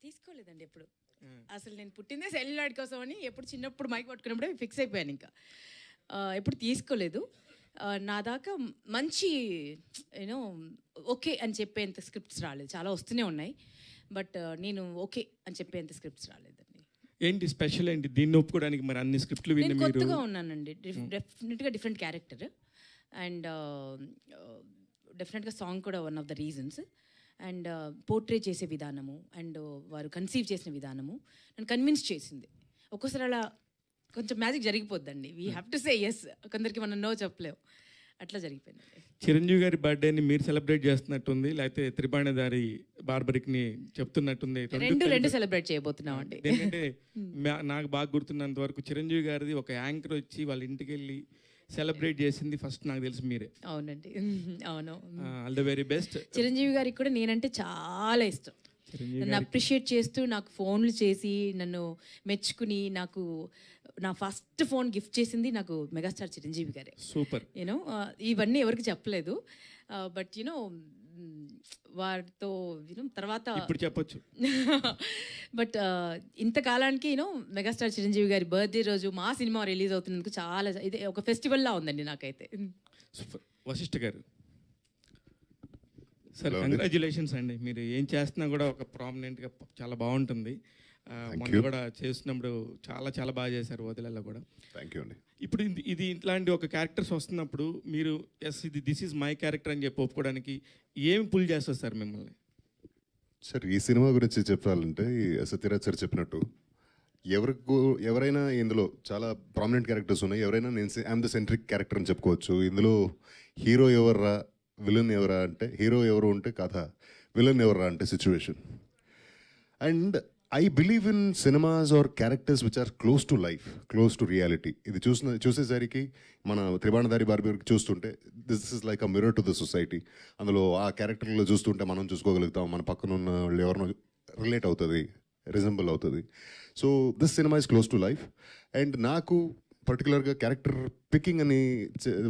తీసుకోలేదండి ఎప్పుడు. అసలు నేను పుట్టిందే సెల్యులాయిడ్ కోసం అని ఎప్పుడు చిన్నప్పుడు మైక్ పట్టుకున్నప్పుడే ఫిక్స్ అయిపోయాను. ఇంకా ఎప్పుడు తీసుకోలేదు. నా దాకా మంచి యూనో ఓకే అని చెప్పేంత స్క్రిప్ట్స్ రాలేదు. చాలా వస్తూనే ఉన్నాయి, బట్ నేను ఓకే అని చెప్పేంత స్క్రిప్ట్స్ రాలేదండి. ఏంటి స్పెషల్ ఏంటి దీన్ని ఒప్పుకోవడానికి? మరి అన్ని స్క్రిప్ట్లు విని నేను కొత్తగా ఉన్నానండి, డెఫినెట్గా డిఫరెంట్ క్యారెక్టర్, అండ్ డెఫినెట్గా సాంగ్ కూడా one of the reasons. And portray చేసే విధానము అండ్ వారు కన్సీవ్ చేసిన విధానము నన్ను కన్విన్స్ చేసింది. ఒక్కోసారి అలా కొంచెం మ్యాజిక్ జరిగిపోద్దండి. We have to say yes, కొందరికి మనం నో చెప్పలేము, అట్లా జరిగిపోయింది. చిరంజీవి గారి బర్త్డేని మీరు సెలబ్రేట్ చేస్తున్నట్టుంది, లేకపోతే త్రిబాణిదారి బార్బరిక్ని చెప్తున్నట్టుంది? రెండు సెలబ్రేట్ చేయబోతున్నాం అండి. ఎందుకంటే నాకు బాగా గుర్తున్నంత వరకు చిరంజీవి గారిది ఒక యాంకర్ వచ్చి వాళ్ళ ఇంటికి వెళ్ళి సెలబ్రేట్ చేసింది ఫస్ట్ నాకు తెలిసి మీరే. అవునండి, అవును. All the very best. Chiranjeevi గారికి కూడా నేనంటే చాలా ఇష్టం. నన్ను అప్రిషియేట్ చేస్తూ నాకు ఫోన్లు చేసి నన్ను మెచ్చుకుని నాకు నా ఫస్ట్ ఫోన్ గిఫ్ట్ చేసింది నాకు మెగాస్టార్ చిరంజీవి గారే. సూపర్. యూనో ఇవన్నీ ఎవరికి చెప్పలేదు, బట్ యూనో వారితో యూనో తర్వాత ఇప్పుడు చెప్పొచ్చు. బట్ ఇంతకాలానికి యూనో మెగాస్టార్ చిరంజీవి గారి బర్త్డే రోజు మా సినిమా రిలీజ్ అవుతున్నందుకు చాలా ఇది ఒక ఫెస్టివల్లా ఉందండి నాకైతే. వశిష్ఠ గారు సార్, కంగ్రాచ్యులేషన్స్ అండి. మీరు ఏం చేస్తున్నా కూడా ఒక ప్రామినెంట్గా చాలా బాగుంటుంది. మొన్న కూడా చేస్తున్నప్పుడు చాలా చాలా బాగా చేశారు వదిలేలా కూడా. థ్యాంక్ యూ అండి. ఇప్పుడు ఇది ఇట్లాంటి ఒక క్యారెక్టర్స్ వస్తున్నప్పుడు మీరు yes this is my character అని చెప్పి ఒప్పుకోవడానికి ఏమి పుల్ చేస్తారు సార్ మిమ్మల్ని? సార్, ఈ సినిమా గురించి చెప్పాలంటే సత్యరాజ్ సార్ చెప్పినట్టు ఎవరైనా ఇందులో చాలా ప్రామినెంట్ క్యారెక్టర్స్ ఉన్నాయి. ఎవరైనా నేను ఐఎమ్ ద సెంట్రిక్ క్యారెక్టర్ అని చెప్పుకోవచ్చు. ఇందులో హీరో ఎవర్రా, విలన్ ఎవరా అంటే హీరో ఎవరు ఉంటే కథ, విలన్ ఎవర్రా అంటే situation. And I believe in cinemas are characters which are close to life, close to reality. ఇది చూసేసరికి మన త్రిబాణిదారి బార్బరికి చూస్తుంటే this is like a mirror to the society. అందులో ఆ క్యారెక్టర్లో చూస్తుంటే మనం చూసుకోగలుగుతాం, మన పక్కన ఉన్న వాళ్ళు ఎవరినో రిలేట్ అవుతుంది, రిజంబుల్ అవుతుంది. So this cinema is close to life. And నాకు పర్టికులర్గా క్యారెక్టర్ పికింగ్ అని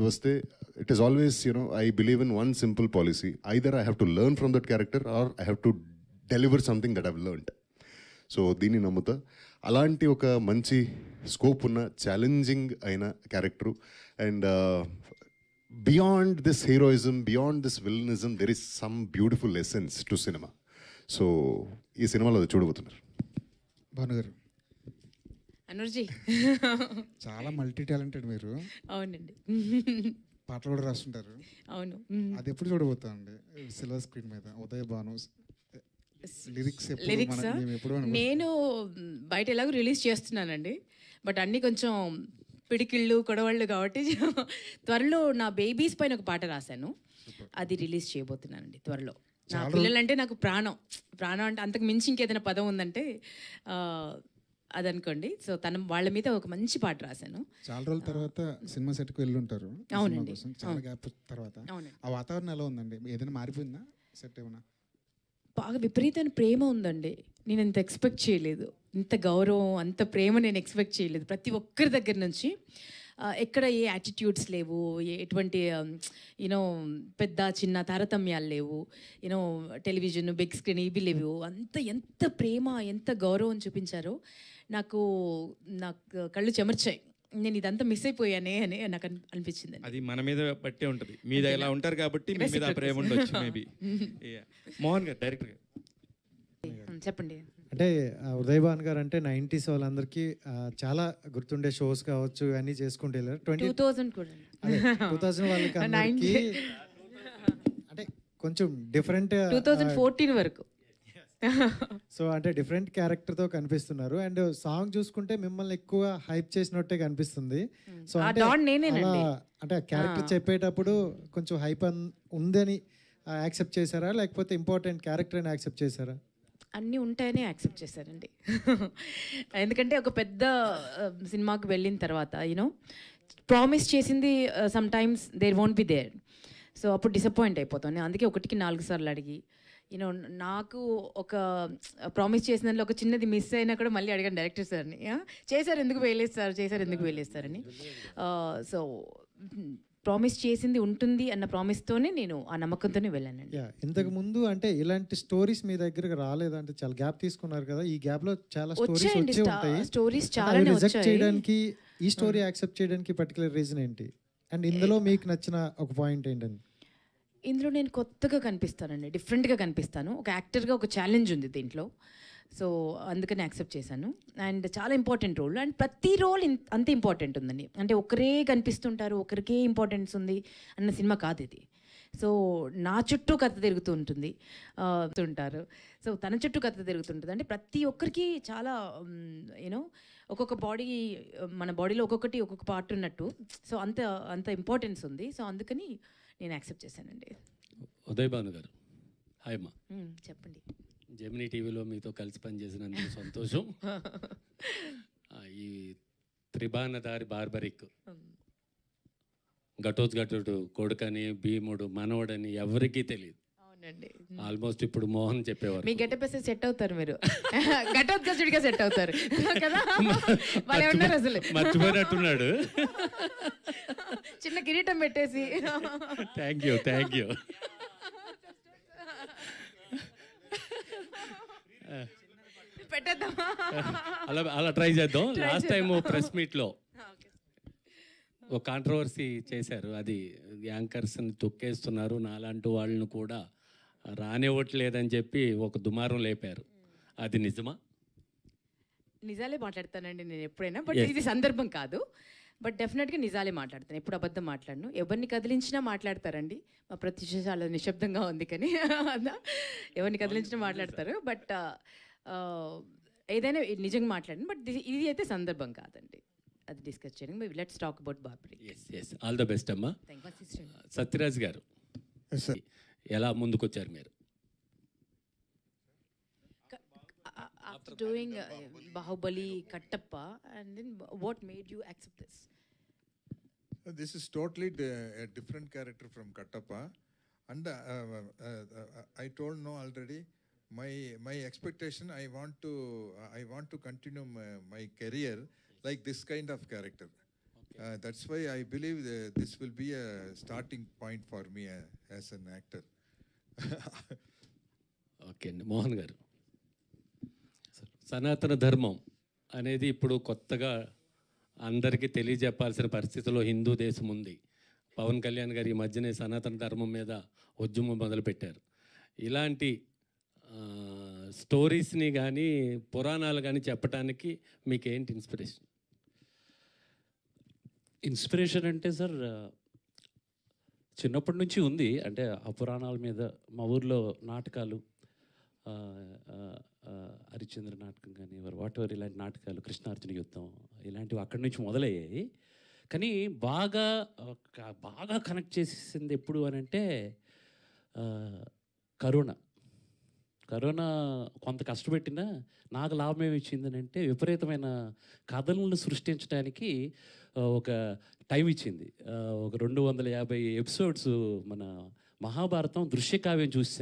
వస్తే it is always I believe in one simple policy, either I have to learn from that character are I have to deliver something that I've learned. So దీన్ని నమ్ముతా. అలాంటి ఒక మంచి scope ఉన్న ఛాలెంజింగ్ అయిన character. And beyond this heroism, beyond this villainism, there is some beautiful essence to cinema. So ఈ సినిమాలో అది చూడబోతున్నారు. భానుగారు అనుర్జీ చాలా మల్టీ టాలెంటెడ్ మీరు. అవునండి, పాటలు కూడా రాస్తుంటారు. అవును. అది ఎప్పుడు చూడబోతామండి సిల్వర్ స్క్రీన్ మీద? ఉదయ్ భాను లిరిక్స్ నేను బయట ఎలాగో రిలీజ్ చేస్తున్నానండి, బట్ అన్నీ కొంచెం పిడికిళ్ళు కొడవళ్ళు కాబట్టి త్వరలో నా బేబీస్ పైన ఒక పాట రాశాను, అది రిలీజ్ చేయబోతున్నానండి త్వరలో. నా పిల్లలంటే నాకు ప్రాణం అంటే అంతకు మించి ఇంకేదైనా పదం ఉందంటే అది అనుకోండి. సో వాళ్ళ మీద ఒక మంచి పాట రాశాను. చాలా రోజుల తర్వాత సినిమా సెట్కి వెళ్ళి ఉంటారు. అవునండి, చాలా గ్యాప్ తర్వాత. ఆ వాతావరణం ఎలా ఉందండి? ఏదైనా మారిపోయిందా సెట్? ఏమన్నా బాగా విపరీతమైన ప్రేమ ఉందండి. నేను ఇంత ఎక్స్పెక్ట్ చేయలేదు, ఇంత గౌరవం, అంత ప్రేమ నేను ఎక్స్పెక్ట్ చేయలేదు ప్రతి ఒక్కరి దగ్గర నుంచి. ఎక్కడ ఏ యాటిట్యూడ్స్ లేవు, ఎటువంటి యూనో పెద్ద చిన్న తారతమ్యాలు లేవు, యూనో టెలివిజన్ బిగ్ స్క్రీన్ ఇవి లేవు. ఎంత ప్రేమ, ఎంత గౌరవం చూపించారో నాకు కళ్ళు చెమర్చాయి. నేను ఇదంతా మిస్ అయిపోయానే అని నాకు అనిపించింది. అది మన మీద బట్టే ఉంటుంది. మీద ఇలా ఉంటారు కాబట్టి మీ మీద ప్రేమ ఉండొచ్చు మేబీ. మోహన్ గారు, డైరెక్టర్ గారు చెప్పండి. అంటే ఉదయ్ భాన్ గారు అంటే 90s వాళ్ళందరికీ చాలా గుర్తుండే షోస్ కావచ్చు అన్నీ చేసుకుంటూ వెళ్ళారు. 2000 వాళ్ళకి అందరికీ అంటే కొంచెం డిఫరెంట్ 2014 వరకు. సో అంటే డిఫరెంట్ క్యారెక్టర్తో కనిపిస్తున్నారు. అండ్ సాంగ్ చూసుకుంటే మిమ్మల్ని ఎక్కువ హైప్ చేసినట్టే కనిపిస్తుంది. సో అంటే క్యారెక్టర్ చెప్పేటప్పుడు కొంచెం హైప్ ఉందని యాక్సెప్ట్ చేశారా, లేకపోతే ఇంపార్టెంట్ క్యారెక్టర్ అని యాక్సెప్ట్ చేశారా? అన్నీ ఉంటాయని యాక్సెప్ట్ చేశారండి. ఎందుకంటే ఒక పెద్ద సినిమాకి వెళ్ళిన తర్వాత యూనో ప్రామిస్ చేసింది sometimes there won't be there. So అప్పుడు డిసప్పాయింట్ అయిపోతాను. అందుకే 1కి 4 సార్లు అడిగి యూనో నాకు ఒక ప్రామిస్ చేసిన దాంట్లో ఒక చిన్నది మిస్ అయినా కూడా మళ్ళీ అడిగాను డైరెక్టర్ సార్ని, చేశారు ఎందుకు వేయలేదు సార్, చేశారు ఎందుకు వేయలేదు సార్ అని. సో ప్రామిస్ చేసింది ఉంటుంది అన్న ప్రామిస్తోనే నేను ఆ నమ్మకంతోనే వెళ్ళానండి. యా, ఇంతకు ముందు అంటే ఇలాంటి స్టోరీస్ మీ దగ్గరకు రాలేదంటే చాలా గ్యాప్ తీసుకున్నారు కదా, ఈ గ్యాప్ లో చాలా స్టోరీస్ వచ్చాయండి, వచ్చే ఉంటాయి. స్టోరీస్ అంటే చాలానే రిజెక్ట్ వచ్చాయి. చేయడానికి, ఈ స్టోరీ యాక్సెప్ట్ చేయడానికి పర్టికులర్ రీజన్ ఏంటి? అండ్ ఇందులో మీకు నచ్చిన ఒక పాయింట్ ఏంటండి? ఇందులో నేను కొత్తగా కనిపిస్తానండి, డిఫరెంట్గా కనిపిస్తాను. ఒక యాక్టర్గా ఒక ఛాలెంజ్ ఉంది దీంట్లో. సో అందుకని యాక్సెప్ట్ చేశాను. అండ్ చాలా ఇంపార్టెంట్ రోల్, అండ్ ప్రతి రోల్ అంత ఇంపార్టెంట్ ఉందండి. అంటే ఒకరే కనిపిస్తుంటారు, ఒకరికే ఇంపార్టెన్స్ ఉంది అన్న సినిమా కాదు ఇది. సో నా చుట్టూ కథ తిరుగుతూ ఉంటుంది, ఉంటారు. సో తన చుట్టూ కథ తిరుగుతుంటుంది. అంటే ప్రతి ఒక్కరికి చాలా యూనో ఒక్కొక్క బాడీ, మన బాడీలో ఒక్కొక్కటి ఒక్కొక్క పార్ట్ ఉన్నట్టు. సో అంత అంత ఇంపార్టెన్స్ ఉంది. సో అందుకని నేను యాక్సెప్ట్ చేశానండి. ఉదయ్ భాను గారు, హాయ్ అమ్మా. చెప్పండి. జెమినీ టీవీలో మీతో కలిసి పనిచేసినందుకు సంతోషం. ఈ త్రిబాణధారి బార్బరిక్, ఘటోత్కచుడు కొడుకని, భీముడు మనవడని ఎవరికీ తెలియదు. అవునండి. ఆల్మోస్ట్ ఇప్పుడు మోహన్ చెప్పేవారు. మీ గెటప్ వేస్తే సెట్ అవుతారు మీరు, ఘటోత్కచుడిగా సెట్ అవుతారు కదా. వాళ్ళే ఉన్నారు అసలు, మర్చిపోయినట్టున్నాడు. చిన్న కిరీటం పెట్టేసి. Thank you, thank you. పెట్టేద్దామా? అలా ట్రై చేద్దాం. లాస్ట్ టైం ప్రెస్ మీట్లో ఒక కాంట్రవర్సీ చేశారు. అది యాంకర్స్ని తొక్కేస్తున్నారు, నాలాంటి వాళ్ళను కూడా రానివ్వట్లేదని చెప్పి ఒక దుమారం లేపారు. అది నిజమా? నిజాలే మాట్లాడతానండి నేను ఎప్పుడైనా, బట్ ఇది సందర్భం కాదు. బట్ డెఫినెట్గా నిజాలే మాట్లాడతాను, ఎప్పుడు అబద్ధం మాట్లాడను. ఎవరిని కదిలించినా మాట్లాడతారండి. మా ప్రత్యూష చాలా నిశ్శబ్దంగా ఉంది, కానీ ఎవరిని కదిలించినా మాట్లాడతారు. బట్ ఏదైనా నిజంగా మాట్లాడండి, బట్ ఇది అయితే సందర్భం కాదండి, అది డిస్కస్ చేయడం. Let's talk about Barbarik. Yes, all the best అమ్మా. సత్యరాజ్ గారు, ఎలా ముందుకొచ్చారు మీరు? After doing Bahubali, Kattappa, and then what made you accept this? This is totally a different character from Kattappa, and I told no already. My expectation, I want to continue my career like this kind of character. Okay. That's why I believe this will be a starting point for me as an actor. Okay అండి. మోహన్ గారు, సనాతన ధర్మం అనేది ఇప్పుడు కొత్తగా అందరికీ తెలియజెప్పాల్సిన పరిస్థితిలో హిందూ దేశం ఉంది. పవన్ కళ్యాణ్ గారు ఈ మధ్యనే సనాతన ధర్మం మీద ఉద్యమం మొదలుపెట్టారు. ఇలాంటి స్టోరీస్ని కానీ పురాణాలు కానీ చెప్పడానికి మీకు ఏంటి ఇన్స్పిరేషన్? ఇన్స్పిరేషన్ అంటే సార్, చిన్నప్పటి నుంచి ఉంది. అంటే ఆ పురాణాల మీద మా ఊర్లో నాటకాలు, హరిశ్చంద్ర నాటకం కానీ వాట్ ఎవర్ ఇలాంటి నాటకాలు, కృష్ణార్జున యుద్ధం ఇలాంటివి అక్కడి నుంచి మొదలయ్యాయి. కానీ బాగా కనెక్ట్ చేసేసింది ఎప్పుడు అని అంటే కరోనా కొంత కష్టపెట్టినా నాకు లాభం ఏమి ఇచ్చిందని అంటే విపరీతమైన కథలను సృష్టించడానికి ఒక టైం ఇచ్చింది. ఒక 250 ఎపిసోడ్స్ మన మహాభారతం దృశ్యకావ్యం చూసి